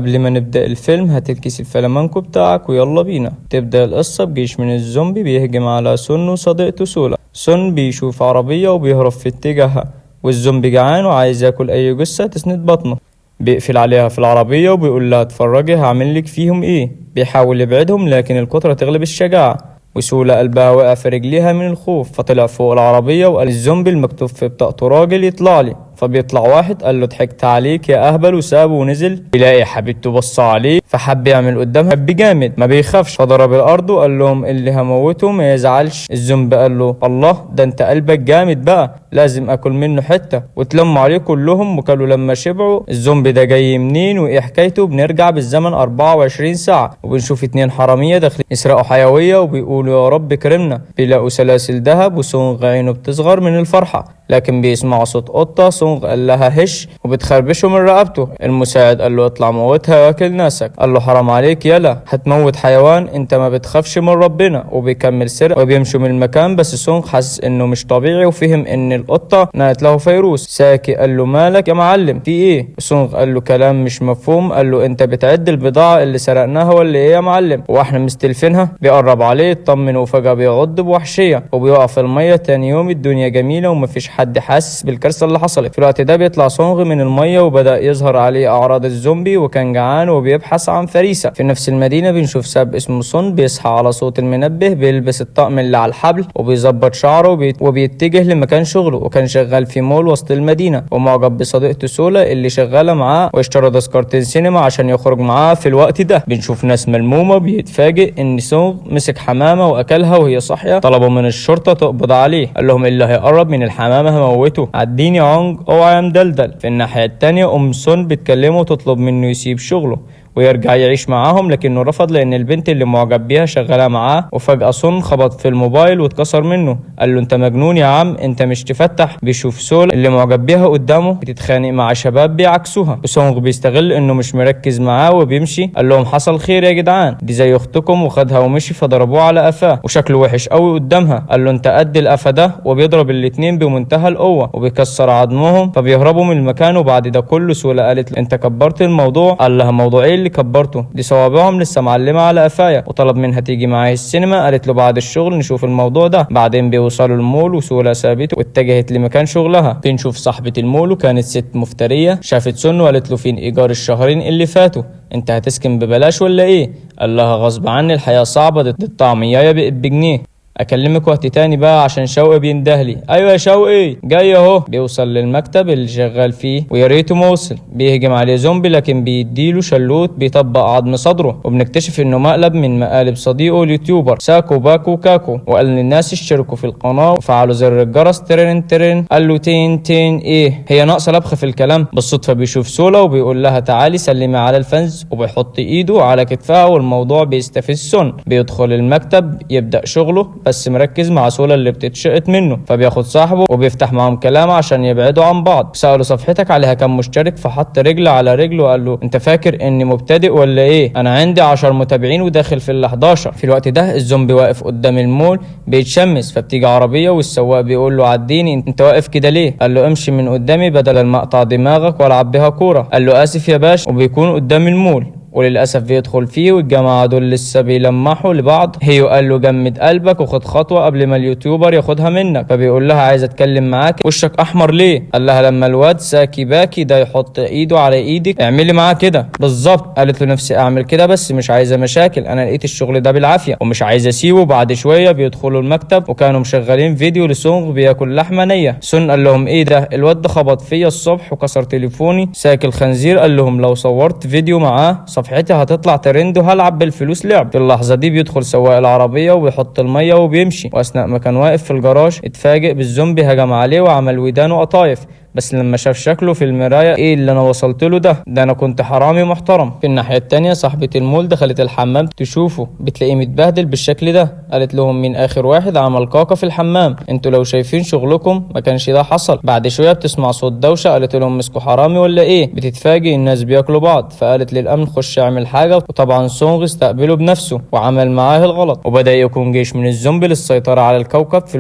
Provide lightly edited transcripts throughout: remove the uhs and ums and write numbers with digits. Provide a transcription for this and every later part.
قبل ما نبدأ الفيلم هات الكيس الفلامنكو بتاعك ويلا بينا. تبدأ القصة بجيش من الزومبي بيهجم على سون وصديقته سولا. سون بيشوف عربية وبيهرب في اتجاهها، والزومبي جعان وعايز ياكل أي جثة تسند بطنه. بيقفل عليها في العربية وبيقول لها اتفرجي هعمل لك فيهم ايه. بيحاول يبعدهم لكن الكترة تغلب الشجاعة، وسولا قلبها وقع في رجليها من الخوف، فطلع فوق العربية وقال الزومبي المكتوب في بطاقته راجل يطلع لي. فبيطلع واحد قال له ضحكت عليك يا اهبل، وسابه ونزل. بيلاقي حبيبته بص عليه فحب يعمل قدامها بجامد ما بيخافش، فضرب الارض وقال لهم اللي هموته ما يزعلش. الزومبي قال له الله ده انت قلبك جامد بقى، لازم اكل منه حته. واتلموا عليه كلهم وكلوا لما شبعوا. الزومبي ده جاي منين وايه حكايته؟ بنرجع بالزمن 24 ساعه وبنشوف 2 حراميه داخلين يسرقوا حيويه وبيقولوا يا رب كرمنا. بيلاقوا سلاسل ذهب وسونغ عينه بتصغر من الفرحه، لكن بيسمعوا صوت قطه. سونغ قال لها هش وبتخربشه من رقبته. المساعد قال له اطلع موتها واكل ناسك. قال له حرام عليك يلا هتموت حيوان، انت ما بتخافش من ربنا. وبيكمل سرق وبيمشوا من المكان. بس سونغ حاسس انه مش طبيعي وفهم ان القطه نالت له فيروس. ساكي قال له مالك يا معلم في ايه؟ سونغ قال له كلام مش مفهوم. قال له انت بتعد البضاعه اللي سرقناها ولا ايه يا معلم؟ واحنا مستلفينها؟ بيقرب عليه يطمن وفجاه بيعض بوحشيه وبيقع في الميه. تاني يوم الدنيا جميله ومفيش حد حاسس بالكارثه اللي حصلت. في الوقت ده بيطلع سونغ من الميه وبدا يظهر عليه اعراض الزومبي، وكان جعان وبيبحث عن فريسه. في نفس المدينه بنشوف شاب اسمه سون بيصحى على صوت المنبه، بيلبس الطقم اللي على الحبل وبيظبط شعره وبيتجه لمكان شغله. وكان شغال في مول وسط المدينه ومعجب بصديقته سولا اللي شغاله معاه، واشترى تذكرتين سينما عشان يخرج معاه. في الوقت ده بنشوف ناس ملمومه. بيتفاجئ ان سونغ مسك حمامه واكلها وهي صاحيه. طلبوا من الشرطه تقبض عليه. قال لهم اللي هيقرب من الحمامه هموته، عديني يا عونج اوعى يا مدلدل. في الناحيه التانيه ام سون بتكلمه وتطلب منه يسيب شغله ويرجع يعيش معاهم، لكنه رفض لان البنت اللي معجب بيها شغاله معاه. وفجاه سون خبط في الموبايل واتكسر منه. قال له انت مجنون يا عم، انت مش تفتح. بيشوف سول اللي معجب بيها قدامه بتتخانق مع شباب بيعكسوها، وسونغ بيستغل انه مش مركز معاه وبيمشي. قال لهم حصل خير يا جدعان، دي زي اختكم. وخدها ومشي، فضربوه على قفاه وشكله وحش قوي قدامها. قال له انت قد القفا ده، وبيضرب الاتنين بمنتهى القوه وبيكسر عظمهم. فبيهربوا من المكان. وبعد ده كله سولا قالت له انت كبرت الموضوع. قال لها موضوع ايه اللي كبرته؟ دي صوابعهم لسه معلمه على قفايا. وطلب منها تيجي معاه السينما. قالت له بعد الشغل نشوف الموضوع ده. بعدين بيوصلوا المول وسولا سابته واتجهت لمكان شغلها. بنشوف صاحبه المول وكانت ست مفتريه. شافت سون وقالت له فين ايجار الشهرين اللي فاتوا؟ انت هتسكن ببلاش ولا ايه؟ قال لها غصب عني، الحياه صعبه، دي الطعميه بقت بجنيه. اكلمك وقت تاني بقى عشان شوقي بيندهلي. ايوه يا شوقي جاي اهو. بيوصل للمكتب اللي شغال فيه ويا ريته ما وصل. بيهجم عليه زومبي لكن بيديله شلوت بيطبق عظم صدره. وبنكتشف انه مقلب من مقالب صديقه اليوتيوبر ساكو باكو كاكو. وقال للناس اشتركوا في القناه وفعلوا زر الجرس. ترن ترن. قال له تين تين ايه هي ناقصه لبخ في الكلام. بالصدفه بيشوف سولا وبيقول لها تعالي سلمي على الفنز، وبيحط ايده على كتفها والموضوع بيستفز سون. بيدخل المكتب يبدا شغله بس مركز مع سولا اللي بتتشقط منه. فبياخد صاحبه وبيفتح معهم كلام عشان يبعدوا عن بعض. سأله صفحتك عليها كام مشترك؟ فحط رجل على رجل وقال له انت فاكر اني مبتدئ ولا ايه؟ انا عندي 10 متابعين وداخل في ال11. في الوقت ده الزومبي واقف قدام المول بيتشمس. فبتيجي عربيه والسواق بيقول له عديني، انت واقف كده ليه؟ قال له امشي من قدامي بدل ما اقطع دماغك والعب بيها كوره. قال له اسف يا باشا. وبيكون قدام المول وللأسف بيدخل فيه والجماعة دول لسه بيلمحوا لبعض. هيو قال له جمد قلبك وخد خطوة قبل ما اليوتيوبر ياخدها منك. فبيقول لها عايز اتكلم معاك، وشك احمر ليه؟ قال لها لما الواد ساكي باكي ده يحط ايده على ايدك اعملي معاه كده بالظبط. قالت له نفسي اعمل كده بس مش عايزة مشاكل، انا لقيت الشغل ده بالعافية ومش عايزة اسيبه. بعد شوية بيدخلوا المكتب وكانوا مشغلين فيديو لسونغ بياكل لحمة نية. سون قال لهم ايه ده؟ الواد ده خبط فيا الصبح وكسر تليفوني. ساكي الخنزير قال لهم لو صورت فيديو معاه صفحتي هتطلع ترند وهلعب بالفلوس لعب. في اللحظة دي بيدخل سواق العربية وبيحط المية وبيمشي. واثناء ما كان واقف في الجراج اتفاجئ بالزومبي هجم عليه وعمل ودانه قطايف. بس لما شاف شكله في المراية ايه اللي انا وصلت له ده انا كنت حرامي محترم. في الناحية التانية صاحبة المول دخلت الحمام تشوفه بتلاقيه متبهدل بالشكل ده. قالت لهم مين اخر واحد عمل كاكا في الحمام؟ انتوا لو شايفين شغلكم ما كانش ده حصل. بعد شوية بتسمع صوت دوشة. قالت لهم مسكوا حرامي ولا ايه؟ بتتفاجئ الناس بياكلوا بعض. فقالت للامن خش اعمل حاجة. وطبعا سونغ استقبله بنفسه وعمل معاه الغلط. وبدأ يكون جيش من الزومبي للسيطرة على الكوكب. في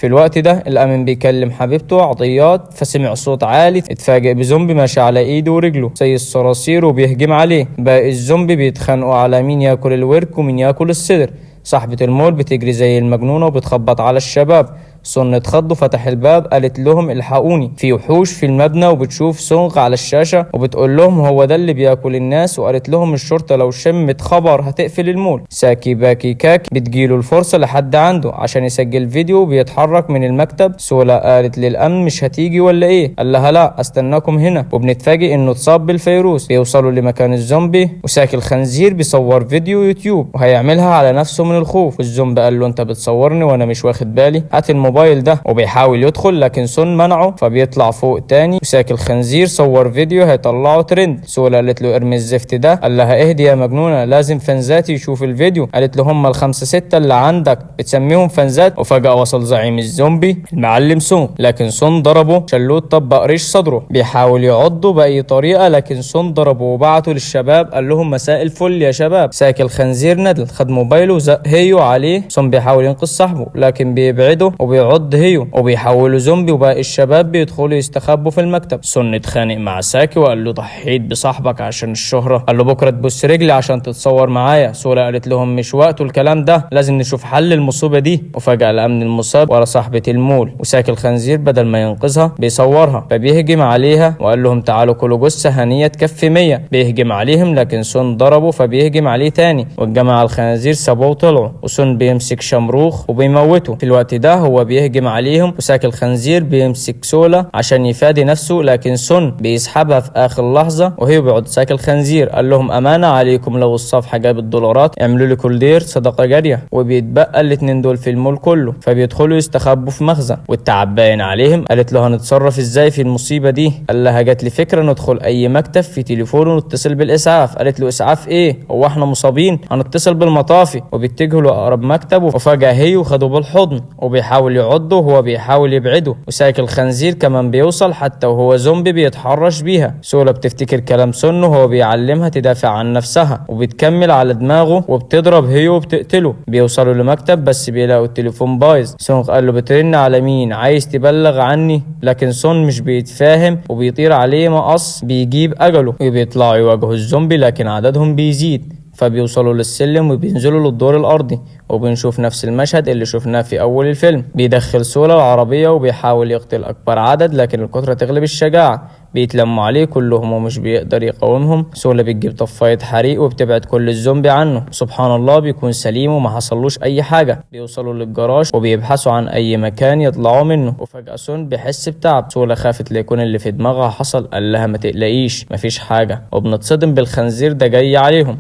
الوقت ده الامن بيكلم حبيبته حبيبته عطيات، فسمع صوت عالي، اتفاجئ بزومبي ماشي على ايده ورجله زي الصراصير وبيهجم عليه. باقي الزومبي بيتخانقوا على مين ياكل الورك ومين ياكل الصدر. صاحبة المول بتجري زي المجنونة وبتخبط على الشباب. سون اتخض وفتح الباب، قالت لهم الحقوني، في وحوش في المبنى. وبتشوف سونغ على الشاشة وبتقول لهم هو ده اللي بياكل الناس. وقالت لهم الشرطة لو شمت خبر هتقفل المول. ساكي باكي كاك بتجيله الفرصة لحد عنده عشان يسجل فيديو بيتحرك من المكتب. سولا قالت للأمن مش هتيجي ولا ايه؟ قال لها لا استناكم هنا. وبنتفاجئ انه اتصاب بالفيروس. بيوصلوا لمكان الزومبي وساكي الخنزير بيصور فيديو يوتيوب وهيعملها على نفسه من الخوف. والزومبي قال له انت بتصورني وانا مش واخد بالي، هات الموبايل ده. وبيحاول يدخل لكن سون منعه، فبيطلع فوق تاني. وساكي الخنزير صور فيديو هيطلعه ترند. سولا قالت له ارمي الزفت ده. قال لها اهدي يا مجنونه، لازم فانزاتي يشوف الفيديو. قالت له هم الخمسه سته اللي عندك بتسميهم فانزات؟ وفجاه وصل زعيم الزومبي المعلم سون، لكن سون ضربه شلوت طبق ريش صدره. بيحاول يعضه باي طريقه لكن سون ضربه وبعته للشباب. قال لهم مساء الفل يا شباب. ساكي الخنزير ندل، خد موبايله وزق هيو عليه. سون بيحاول ينقذ صاحبه لكن بيبعده وبيعض هيو وبيحولوا زومبي. وباقي الشباب بيدخلوا يستخبوا في المكتب. سون اتخانق مع ساكي وقال له ضحيت بصاحبك عشان الشهرة. قال له بكره تبص رجلي عشان تتصور معايا. سولا قالت لهم مش وقته الكلام ده، لازم نشوف حل المصيبة دي. وفجأة الأمن المصاب ورا صاحبة المول. وساكي الخنزير بدل ما ينقذها بيصورها، فبيهجم عليها وقال لهم تعالوا كلوا جثة هنية تكفي 100. بيهجم عليهم لكن سون ضربه فبيهجم عليه تاني. والجماعة الخنازير سابوه وطلعوا. وسون بيمسك شمروخ وبيموته. في الوقت ده هو بيهجم عليهم وساكي الخنزير بيمسك سولا عشان يفادي نفسه لكن سون بيسحبها في اخر لحظه. وهي بيقعد ساكي الخنزير قال لهم امانه عليكم، لو الصفحه جابت دولارات اعملوا لي كل دير صدقه جاريه. وبيتبقى الاتنين دول في المول كله، فبيدخلوا يستخبوا في مخزن. والتعب باين عليهم. قالت له هنتصرف ازاي في المصيبه دي؟ قال لها جات لي فكره، ندخل اي مكتب في تليفونه ونتصل بالاسعاف. قالت له اسعاف ايه؟ هو احنا مصابين؟ هنتصل بالمطافي. وبيتجهوا لاقرب مكتب وفجاه هي وخدوا بالحضن وبيحاول يعضه وهو بيحاول يبعده. وساكي الخنزير كمان بيوصل حتى وهو زومبي بيتحرش بيها. سولا بتفتكر كلام سون وهو بيعلمها تدافع عن نفسها وبتكمل على دماغه وبتضرب هي وبتقتله. بيوصلوا لمكتب بس بيلاقوا التليفون بايظ. سون قال له بترن على مين؟ عايز تبلغ عني؟ لكن سون مش بيتفاهم وبيطير عليه مقص بيجيب اجله. وبيطلعوا يواجهوا الزومبي لكن عددهم بيزيد. فبيوصلوا للسلم وبينزلوا للدور الأرضي. وبنشوف نفس المشهد اللي شفناه في أول الفيلم. بيدخل سولا العربية وبيحاول يقتل أكبر عدد لكن الكثرة تغلب الشجاعة. بيتلموا عليه كلهم ومش بيقدر يقاومهم. سولا بتجيب طفاية حريق وبتبعد كل الزومبي عنه. سبحان الله بيكون سليم وما حصلوش أي حاجة. بيوصلوا للجراج وبيبحثوا عن أي مكان يطلعوا منه. وفجأة سون بيحس بتعب. سولا خافت ليكون اللي في دماغها حصل. قال لها ما تقلقيش مفيش حاجة. وبنتصدم بالخنزير ده جاي عليهم.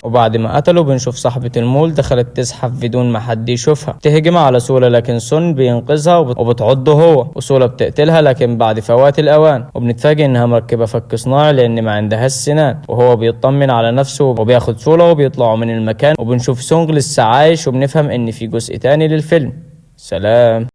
وبعد ما قتلوا بنشوف صاحبة المول دخلت تزحف بدون ما حد يشوفها. تهجم على سولا لكن سون بينقذها وبتعضه هو. وسولا بتقتلها لكن بعد فوات الأوان. وبنتفاجئ انها مركبة فك صناعي لان ما عندهاش سنان. وهو بيطمن على نفسه وبياخد سولا وبيطلعوا من المكان. وبنشوف سونغ لسه عايش وبنفهم ان في جزء تاني للفيلم. سلام.